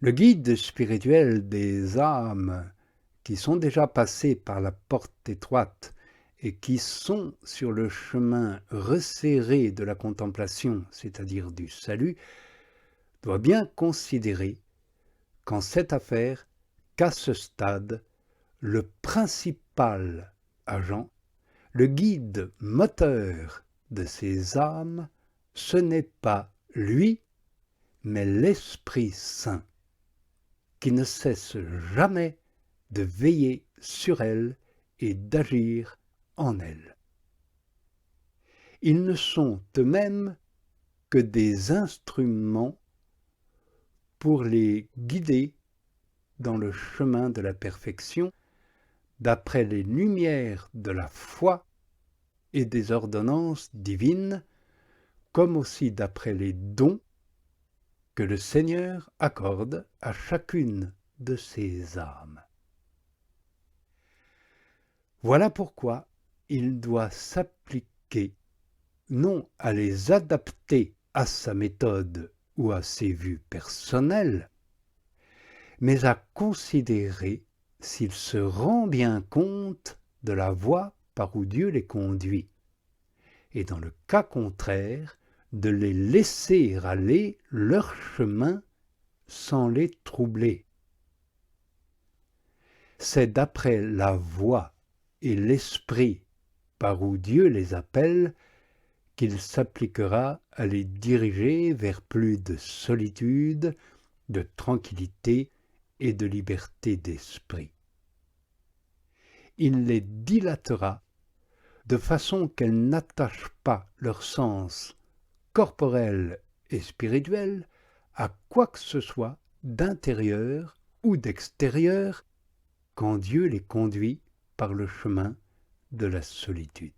Le guide spirituel des âmes qui sont déjà passées par la porte étroite et qui sont sur le chemin resserré de la contemplation, c'est-à-dire du salut, doit bien considérer qu'en cette affaire, qu'à ce stade, le principal agent, le guide moteur de ces âmes, ce n'est pas lui, mais l'Esprit Saint, qui ne cesse jamais de veiller sur elles et d'agir en elles. Ils ne sont eux-mêmes que des instruments pour les guider dans le chemin de la perfection, d'après les lumières de la foi et des ordonnances divines, comme aussi d'après les dons que le Seigneur accorde à chacune de ses âmes. Voilà pourquoi il doit s'appliquer non à les adapter à sa méthode ou à ses vues personnelles, mais à considérer s'il se rend bien compte de la voie par où Dieu les conduit, et dans le cas contraire, de les laisser aller leur chemin sans les troubler. C'est d'après la voie et l'esprit par où Dieu les appelle qu'il s'appliquera à les diriger vers plus de solitude, de tranquillité et de liberté d'esprit. Il les dilatera de façon qu'elles n'attachent pas leur sens corporel et spirituel à quoi que ce soit d'intérieur ou d'extérieur quand Dieu les conduit par le chemin de la solitude.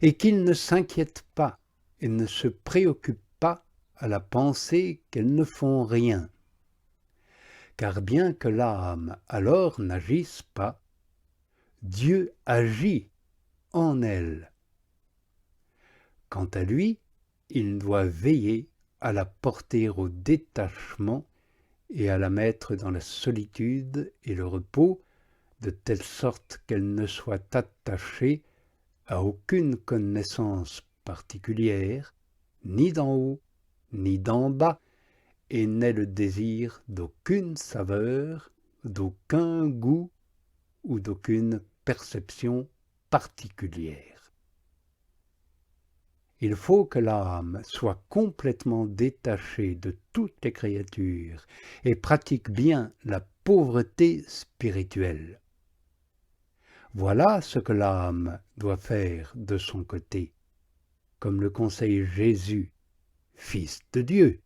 Et qu'ils ne s'inquiètent pas et ne se préoccupent pas à la pensée qu'elles ne font rien. Car bien que l'âme alors n'agisse pas, Dieu agit en elle. Quant à lui, il doit veiller à la porter au détachement et à la mettre dans la solitude et le repos, de telle sorte qu'elle ne soit attachée à aucune connaissance particulière, ni d'en haut, ni d'en bas, et n'ait le désir d'aucune saveur, d'aucun goût ou d'aucune perception particulière. Il faut que l'âme soit complètement détachée de toutes les créatures et pratique bien la pauvreté spirituelle. Voilà ce que l'âme doit faire de son côté, comme le conseille Jésus, Fils de Dieu.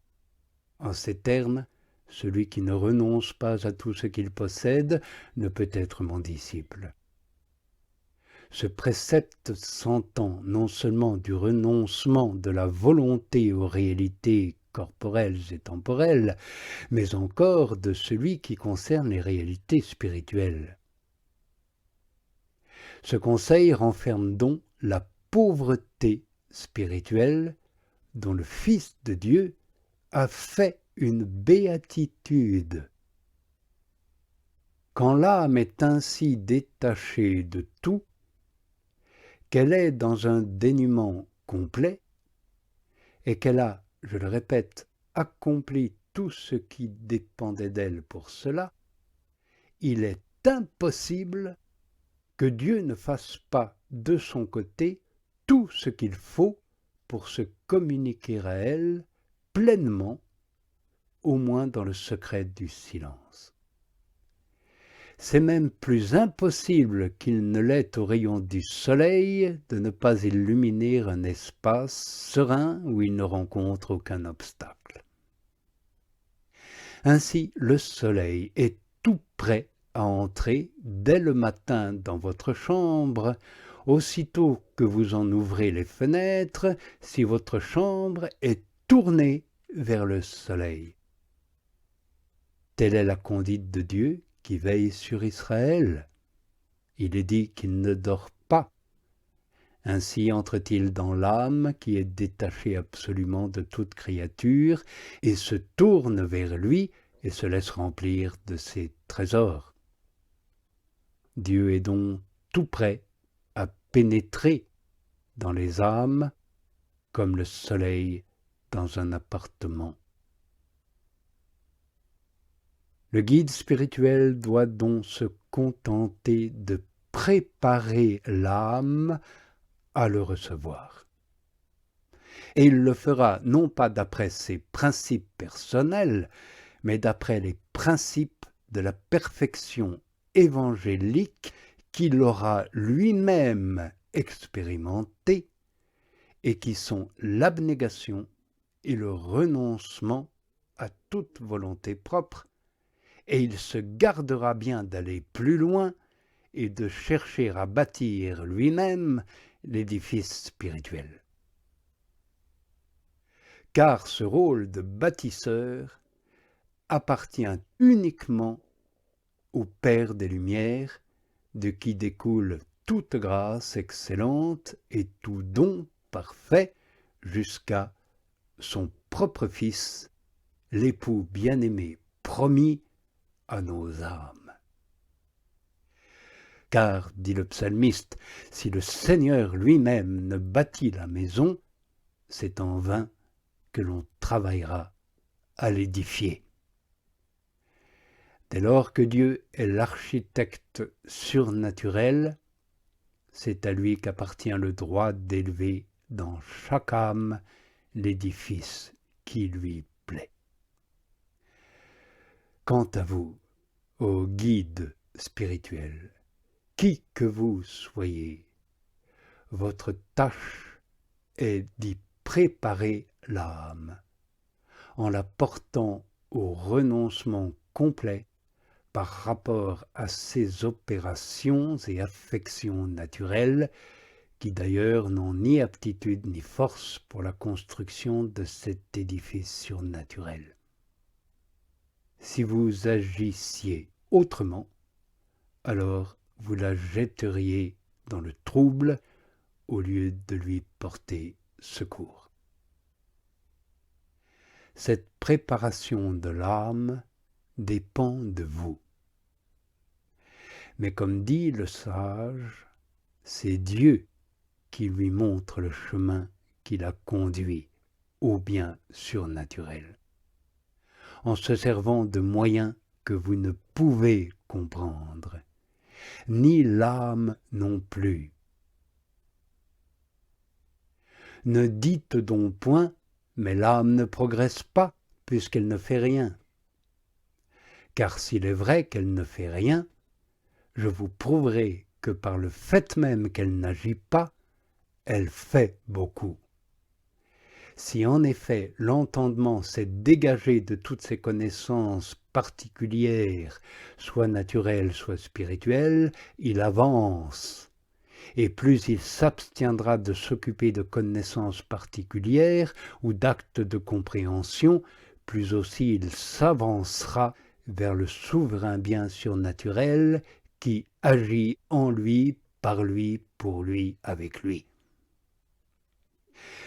En ces termes, celui qui ne renonce pas à tout ce qu'il possède ne peut être mon disciple. Ce précepte s'entend non seulement du renoncement de la volonté aux réalités corporelles et temporelles, mais encore de celui qui concerne les réalités spirituelles. Ce conseil renferme donc la pauvreté spirituelle dont le Fils de Dieu a fait une béatitude. Quand l'âme est ainsi détachée de tout, qu'elle est dans un dénuement complet, et qu'elle a, je le répète, accompli tout ce qui dépendait d'elle pour cela, il est impossible que Dieu ne fasse pas de son côté tout ce qu'il faut pour se communiquer à elle pleinement, au moins dans le secret du silence. C'est même plus impossible qu'il ne l'est au rayon du soleil de ne pas illuminer un espace serein où il ne rencontre aucun obstacle. Ainsi, le soleil est tout prêt à entrer dès le matin dans votre chambre, aussitôt que vous en ouvrez les fenêtres, si votre chambre est tournée vers le soleil. Telle est la conduite de Dieu qui veille sur Israël. Il est dit qu'il ne dort pas. Ainsi entre-t-il dans l'âme qui est détachée absolument de toute créature et se tourne vers lui et se laisse remplir de ses trésors. Dieu est donc tout prêt à pénétrer dans les âmes comme le soleil dans un appartement. Le guide spirituel doit donc se contenter de préparer l'âme à le recevoir. Et il le fera non pas d'après ses principes personnels, mais d'après les principes de la perfection évangélique qu'il aura lui-même expérimenté et qui sont l'abnégation et le renoncement à toute volonté propre, et il se gardera bien d'aller plus loin et de chercher à bâtir lui-même l'édifice spirituel. Car ce rôle de bâtisseur appartient uniquement au Père des Lumières, de qui découle toute grâce excellente et tout don parfait jusqu'à son propre Fils, l'époux bien-aimé promis à nos âmes. Car, dit le psalmiste, si le Seigneur lui-même ne bâtit la maison, c'est en vain que l'on travaillera à l'édifier. Dès lors que Dieu est l'architecte surnaturel, c'est à lui qu'appartient le droit d'élever dans chaque âme l'édifice qui lui plaît. Quant à vous, ô guide spirituel, qui que vous soyez, votre tâche est d'y préparer l'âme, en la portant au renoncement complet par rapport à ces opérations et affections naturelles qui d'ailleurs n'ont ni aptitude ni force pour la construction de cet édifice surnaturel. Si vous agissiez autrement, alors vous la jetteriez dans le trouble au lieu de lui porter secours. Cette préparation de l'âme dépend de vous. Mais comme dit le sage, c'est Dieu qui lui montre le chemin qui la conduit au bien surnaturel, en se servant de moyens que vous ne pouvez comprendre, ni l'âme non plus. Ne dites donc point, mais l'âme ne progresse pas, puisqu'elle ne fait rien. Car s'il est vrai qu'elle ne fait rien, je vous prouverai que par le fait même qu'elle n'agit pas, elle fait beaucoup. Si en effet l'entendement s'est dégagé de toutes ses connaissances particulières, soit naturelles, soit spirituelles, il avance. Et plus il s'abstiendra de s'occuper de connaissances particulières ou d'actes de compréhension, plus aussi il s'avancera vers le souverain bien surnaturel qui agit en lui, par lui, pour lui, avec lui.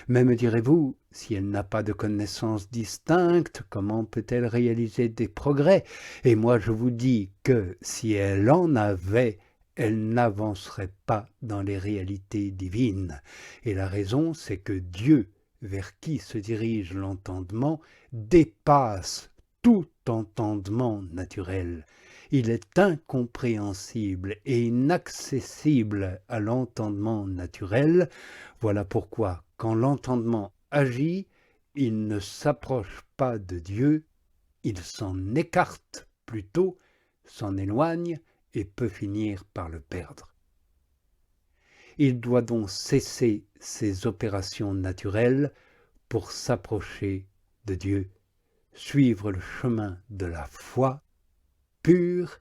Mais me direz-vous, si elle n'a pas de connaissances distinctes, comment peut-elle réaliser des progrès? Et moi je vous dis que si elle en avait, elle n'avancerait pas dans les réalités divines. Et la raison, c'est que Dieu, vers qui se dirige l'entendement, dépasse tout entendement naturel. Il est incompréhensible et inaccessible à l'entendement naturel. Voilà pourquoi, quand l'entendement agit, il ne s'approche pas de Dieu, il s'en écarte plutôt, s'en éloigne et peut finir par le perdre. Il doit donc cesser ses opérations naturelles pour s'approcher de Dieu, suivre le chemin de la foi pure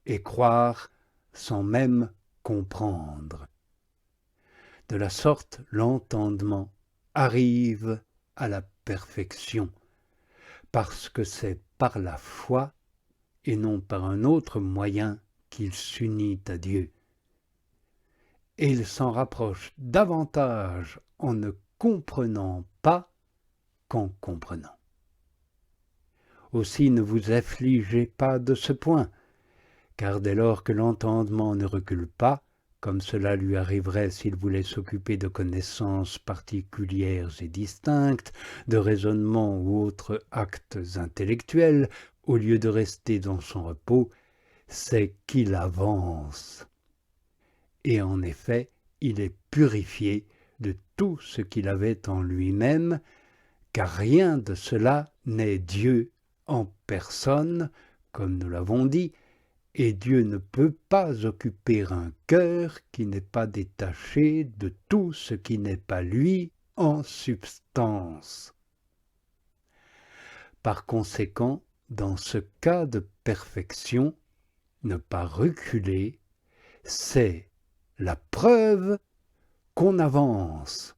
et croire sans même comprendre. De la sorte, l'entendement arrive à la perfection, parce que c'est par la foi et non par un autre moyen qu'il s'unit à Dieu. et il s'en rapproche davantage en ne comprenant pas qu'en comprenant. Aussi ne vous affligez pas de ce point, car dès lors que l'entendement ne recule pas, comme cela lui arriverait s'il voulait s'occuper de connaissances particulières et distinctes, de raisonnements ou autres actes intellectuels, au lieu de rester dans son repos, c'est qu'il avance. Et en effet, il est purifié de tout ce qu'il avait en lui-même, car rien de cela n'est Dieu en personne, comme nous l'avons dit, et Dieu ne peut pas occuper un cœur qui n'est pas détaché de tout ce qui n'est pas lui en substance. Par conséquent, dans ce cas de perfection, ne pas reculer, c'est la preuve qu'on avance.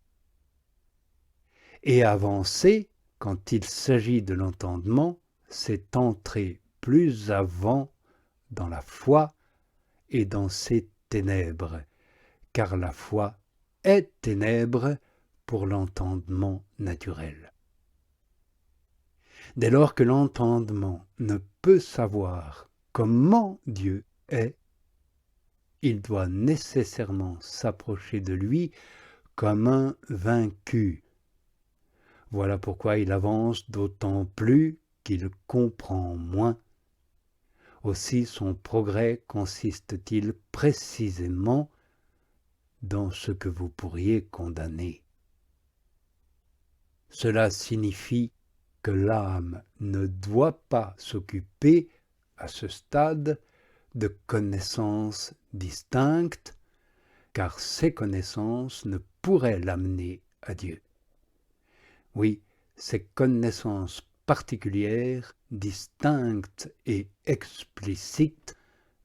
Et avancer, quand il s'agit de l'entendement, c'est entrer plus avant dans la foi et dans ses ténèbres, car la foi est ténèbres pour l'entendement naturel. Dès lors que l'entendement ne peut savoir comment Dieu est, il doit nécessairement s'approcher de lui comme un vaincu. Voilà pourquoi il avance d'autant plus qu'il comprend moins. Aussi son progrès consiste-t-il précisément dans ce que vous pourriez condamner. Cela signifie que l'âme ne doit pas s'occuper, à ce stade, de connaissances distinctes, car ces connaissances ne pourraient l'amener à Dieu. Oui, ces connaissances particulières, distinctes et explicites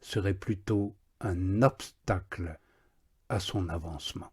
seraient plutôt un obstacle à son avancement.